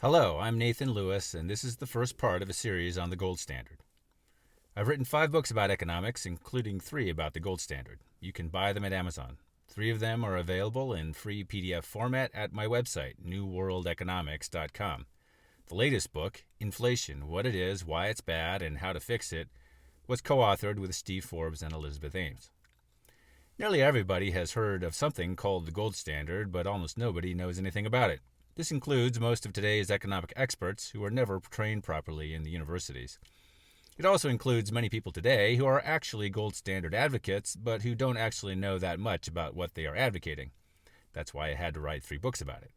Hello, I'm Nathan Lewis, and this is the first part of a series on the gold standard. I've written 5 books about economics, including 3 about the gold standard. You can buy them at Amazon. 3 of them are available in free PDF format at my website, newworldeconomics.com. The latest book, Inflation: What It Is, Why It's Bad, and How to Fix It, was co-authored with Steve Forbes and Elizabeth Ames. Nearly everybody has heard of something called the gold standard, but almost nobody knows anything about it. This includes most of today's economic experts who were never trained properly in the universities. It also includes many people today who are actually gold standard advocates, but who don't actually know that much about what they are advocating. That's why I had to write 3 books about it.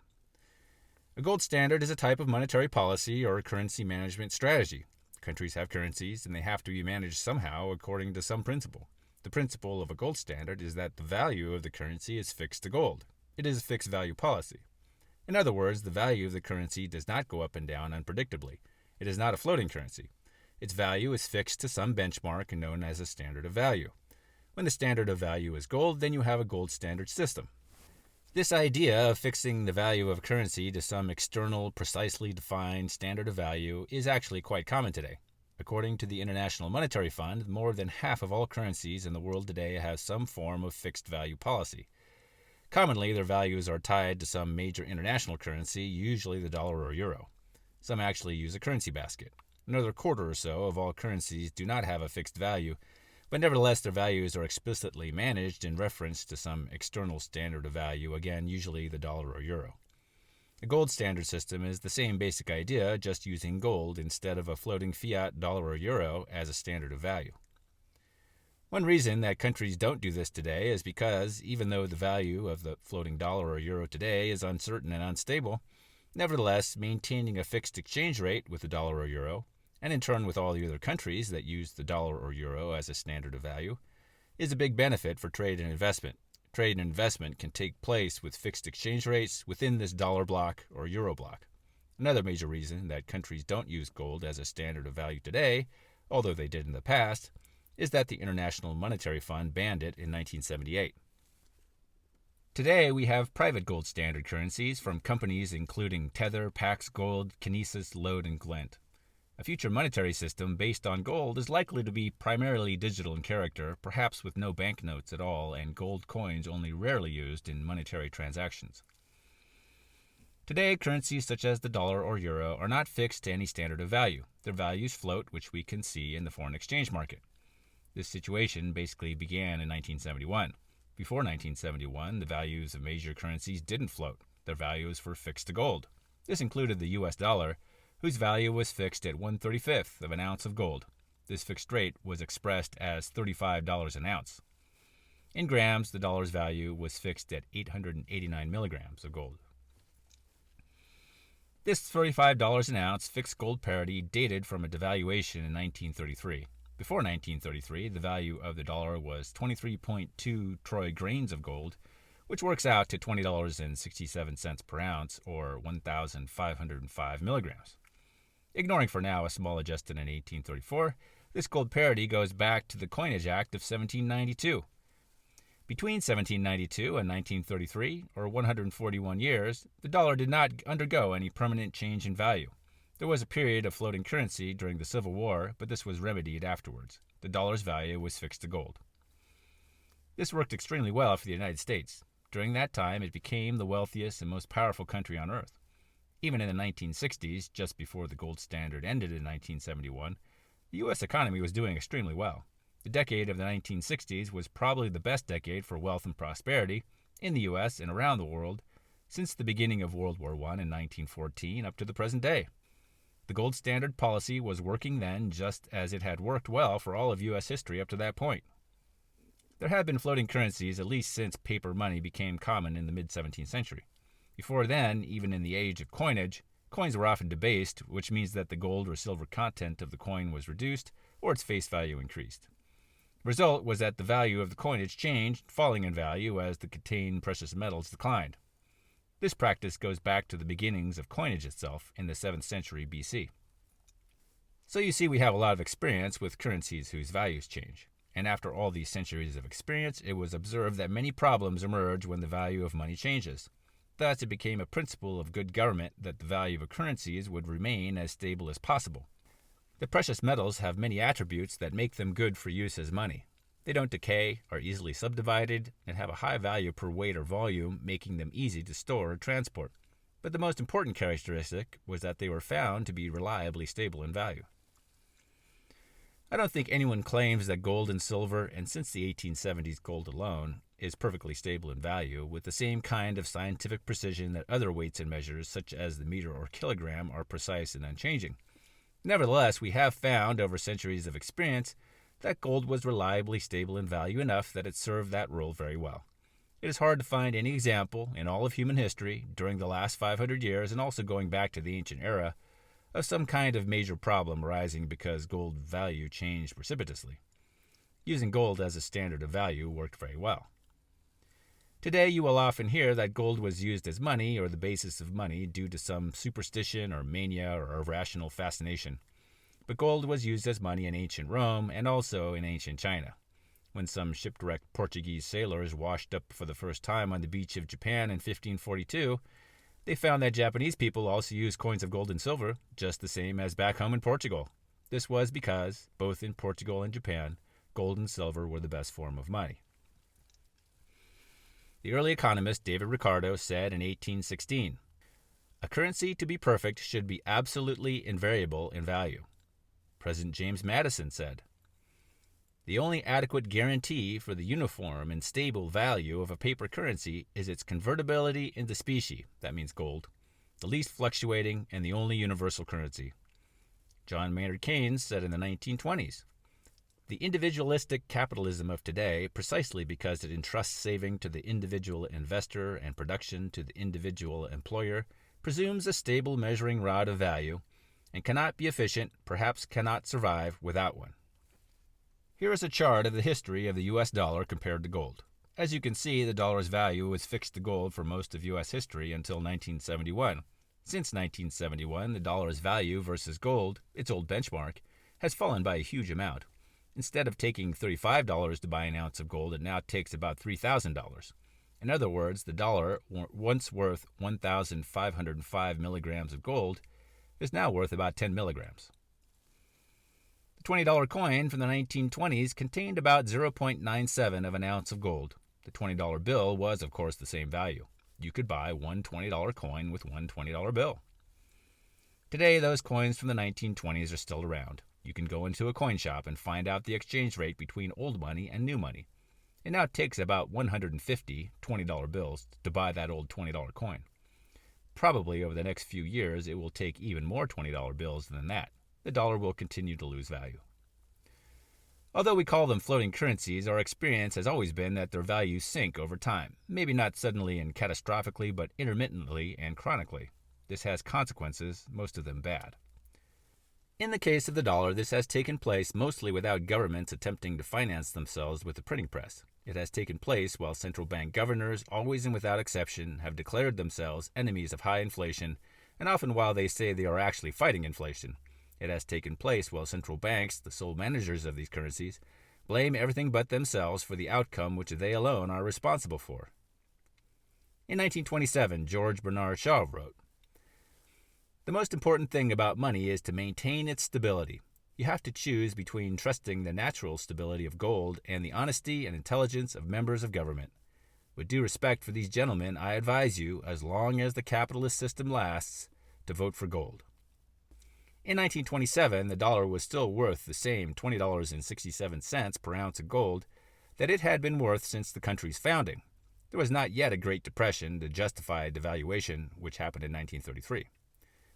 A gold standard is a type of monetary policy or currency management strategy. Countries have currencies, and they have to be managed somehow according to some principle. The principle of a gold standard is that the value of the currency is fixed to gold. It is a fixed value policy. In other words, the value of the currency does not go up and down unpredictably. It is not a floating currency. Its value is fixed to some benchmark known as a standard of value. When the standard of value is gold, then you have a gold standard system. This idea of fixing the value of a currency to some external, precisely defined standard of value is actually quite common today. According to the International Monetary Fund, more than half of all currencies in the world today have some form of fixed value policy. Commonly, their values are tied to some major international currency, usually the dollar or euro. Some actually use a currency basket. Another quarter or so of all currencies do not have a fixed value, but nevertheless their values are explicitly managed in reference to some external standard of value, again, usually the dollar or euro. A gold standard system is the same basic idea, just using gold instead of a floating fiat dollar or euro as a standard of value. One reason that countries don't do this today is because, even though the value of the floating dollar or euro today is uncertain and unstable, nevertheless, maintaining a fixed exchange rate with the dollar or euro, and in turn with all the other countries that use the dollar or euro as a standard of value, is a big benefit for trade and investment. Trade and investment can take place with fixed exchange rates within this dollar block or euro block. Another major reason that countries don't use gold as a standard of value today, although they did in the past, is that the International Monetary Fund banned it in 1978. Today, we have private gold standard currencies from companies including Tether, Pax Gold, Kinesis, Lode, and Glint. A future monetary system based on gold is likely to be primarily digital in character, perhaps with no banknotes at all and gold coins only rarely used in monetary transactions. Today, currencies such as the dollar or euro are not fixed to any standard of value. Their values float, which we can see in the foreign exchange market. This situation basically began in 1971. Before 1971, the values of major currencies didn't float. Their values were fixed to gold. This included the US dollar, whose value was fixed at 1/35 of an ounce of gold. This fixed rate was expressed as $35 an ounce. In grams, the dollar's value was fixed at 889 milligrams of gold. This $35 an ounce fixed gold parity dated from a devaluation in 1933. Before 1933, the value of the dollar was 23.2 troy grains of gold, which works out to $20.67 per ounce, or 1,505 milligrams. Ignoring for now a small adjustment in 1834, this gold parity goes back to the Coinage Act of 1792. Between 1792 and 1933, or 141 years, the dollar did not undergo any permanent change in value. There was a period of floating currency during the Civil War, but this was remedied afterwards. The dollar's value was fixed to gold. This worked extremely well for the United States. During that time, it became the wealthiest and most powerful country on earth. Even in the 1960s, just before the gold standard ended in 1971, the U.S. economy was doing extremely well. The decade of the 1960s was probably the best decade for wealth and prosperity in the U.S. and around the world since the beginning of World War I in 1914 up to the present day. The gold standard policy was working then just as it had worked well for all of U.S. history up to that point. There had been floating currencies at least since paper money became common in the mid-17th century. Before then, even in the age of coinage, coins were often debased, which means that the gold or silver content of the coin was reduced or its face value increased. The result was that the value of the coinage changed, falling in value as the contained precious metals declined. This practice goes back to the beginnings of coinage itself in the 7th century BC. So you see we have a lot of experience with currencies whose values change. And after all these centuries of experience, it was observed that many problems emerge when the value of money changes. Thus, it became a principle of good government that the value of currencies would remain as stable as possible. The precious metals have many attributes that make them good for use as money. They don't decay, are easily subdivided, and have a high value per weight or volume, making them easy to store or transport. But the most important characteristic was that they were found to be reliably stable in value. I don't think anyone claims that gold and silver, and since the 1870s gold alone, is perfectly stable in value with the same kind of scientific precision that other weights and measures such as the meter or kilogram are precise and unchanging. Nevertheless, we have found over centuries of experience that gold was reliably stable in value enough that it served that role very well. It is hard to find any example in all of human history during the last 500 years and also going back to the ancient era of some kind of major problem arising because gold value changed precipitously. Using gold as a standard of value worked very well. Today, you will often hear that gold was used as money or the basis of money due to some superstition or mania or irrational fascination. But gold was used as money in ancient Rome and also in ancient China. When some shipwrecked Portuguese sailors washed up for the first time on the beach of Japan in 1542, they found that Japanese people also used coins of gold and silver, just the same as back home in Portugal. This was because, both in Portugal and Japan, gold and silver were the best form of money. The early economist David Ricardo said in 1816, "A currency to be perfect should be absolutely invariable in value." President James Madison said, "The only adequate guarantee for the uniform and stable value of a paper currency is its convertibility into specie, that means gold, the least fluctuating and the only universal currency." John Maynard Keynes said in the 1920s, "The individualistic capitalism of today, precisely because it entrusts saving to the individual investor and production to the individual employer, presumes a stable measuring rod of value, and cannot be efficient, perhaps cannot survive without one." Here is a chart of the history of the U.S. dollar compared to gold. As you can see, the dollar's value was fixed to gold for most of U.S. history until 1971. Since 1971, the dollar's value versus gold, its old benchmark, has fallen by a huge amount. Instead of taking $35 to buy an ounce of gold, it now takes about $3,000. In other words, the dollar, once worth 1,505 milligrams of gold, is now worth about 10 milligrams. The $20 coin from the 1920s contained about 0.97 of an ounce of gold. The $20 bill was, of course, the same value. You could buy one $20 coin with one $20 bill. Today, those coins from the 1920s are still around. You can go into a coin shop and find out the exchange rate between old money and new money. It now takes about 150 $20 bills to buy that old $20 coin. Probably over the next few years, it will take even more $20 bills than that. The dollar will continue to lose value. Although we call them floating currencies, our experience has always been that their values sink over time, maybe not suddenly and catastrophically, but intermittently and chronically. This has consequences, most of them bad. In the case of the dollar, this has taken place mostly without governments attempting to finance themselves with the printing press. It has taken place while central bank governors, always and without exception, have declared themselves enemies of high inflation, and often while they say they are actually fighting inflation. It has taken place while central banks, the sole managers of these currencies, blame everything but themselves for the outcome which they alone are responsible for. In 1927, George Bernard Shaw wrote, "The most important thing about money is to maintain its stability. You have to choose between trusting the natural stability of gold and the honesty and intelligence of members of government. With due respect for these gentlemen, I advise you, as long as the capitalist system lasts, to vote for gold." In 1927, the dollar was still worth the same $20.67 per ounce of gold that it had been worth since the country's founding. There was not yet a Great Depression to justify a devaluation, which happened in 1933.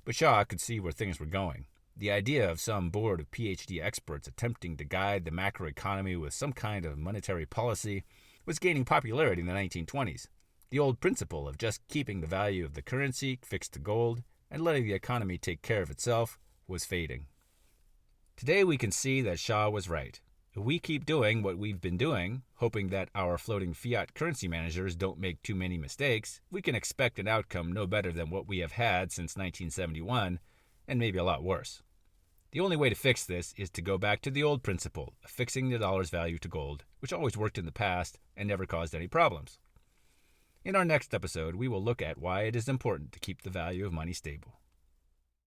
But Shaw could see where things were going. The idea of some board of PhD experts attempting to guide the macroeconomy with some kind of monetary policy was gaining popularity in the 1920s. The old principle of just keeping the value of the currency fixed to gold and letting the economy take care of itself was fading. Today we can see that Shaw was right. If we keep doing what we've been doing, hoping that our floating fiat currency managers don't make too many mistakes, we can expect an outcome no better than what we have had since 1971, and maybe a lot worse. The only way to fix this is to go back to the old principle of fixing the dollar's value to gold, which always worked in the past and never caused any problems. In our next episode, we will look at why it is important to keep the value of money stable.